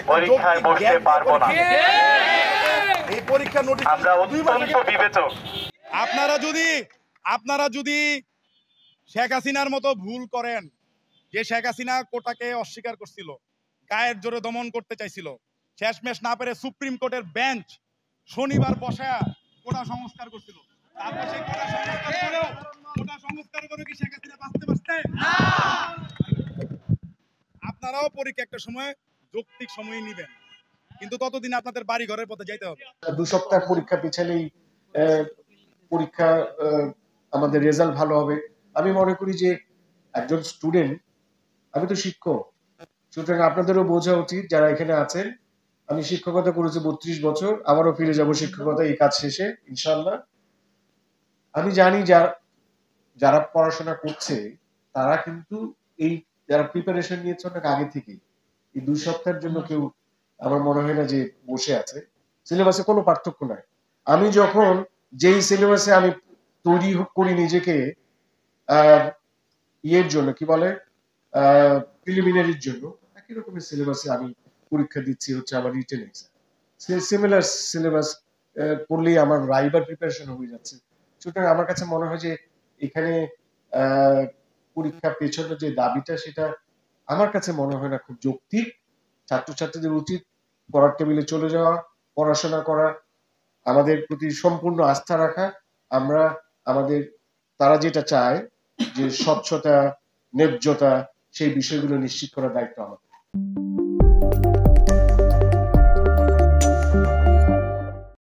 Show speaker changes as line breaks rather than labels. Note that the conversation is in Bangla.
পরীক্ষায় বসতে পারবো না।
এই পরীক্ষা নোটিশ
আমরা অত্যন্ত বিবেচক।
আপনারা যদি শেখ হাসিনার মতো ভুল করেন, যে শেখ হাসিনা কোটাকে অস্বীকার করছিল, গায়ের জোরে দমন করতে চাইছিল, শেষমেশ না পেরে সুপ্রিম কোর্টের বেঞ্চ শনিবার বসায়া কোটা সংস্কার করছিল, তারপর সেই কোটা সংস্কার করে কি শেখ হাসিনা বাঁচতে আপনারাও পরীক্ষা একটা সময় যৌক্তিক সময় নিবেন, কিন্তু ততদিন আপনাদের বাড়ি ঘরের পথে যাইতে হবে।
2 সপ্তাহ পরীক্ষা পিছালেই পরীক্ষা আমাদের রেজাল্ট ভালো হবে। আমি মনে করি যে একজন স্টুডেন্ট, আমি তো শিক্ষক, সুতরাং আপনাদেরও বোঝা উচিত যারা এখানে আছেন, আমি শিক্ষকতা করেছি 32 বছর, আবারও ফিরে যাব শিক্ষকতা এই কাজ শেষে ইনশাআল্লাহ। আমি জানি যারা পড়াশোনা করছে তারা কিন্তু এই যারা প্রিপারেশন নিয়েছে অনেক আগে থেকে, এই 2 সপ্তাহের জন্য কেউ আমার মনে হয় না যে বসে আছে। সিলেবাসে কোনো পার্থক্য নাই। আমি যখন যেই সিলেবাসে আমি তৈরি করি নিজেকে ইয়ের জন্য, কি বলে, প্রিলিমিনারির জন্য, একই রকমের সিলেবাসে আমি পরীক্ষা দিচ্ছি হচ্ছে আমার রিটেন এক্সাম। সিমিলার সিলেবাস পড়লেই আমার রাইবার প্রিপারেশন হয়ে যাচ্ছে। সুতরাং আমার কাছে মনে হয় যে এখানে পরীক্ষা পেছনের যে দাবিটা, সেটা আমার কাছে মনে হয় না খুব যৌক্তিক। ছাত্রছাত্রীদের উচিত পড়ার টেবিলে চলে যাওয়া, পড়াশোনা করা, আমাদের প্রতি সম্পূর্ণ আস্থা রাখা। আমরা আমাদের, তারা যেটা চায় যে স্বচ্ছতা, ন্যায্যতা, সেই বিষয়গুলো নিশ্চিত করার দায়িত্ব আমাদের।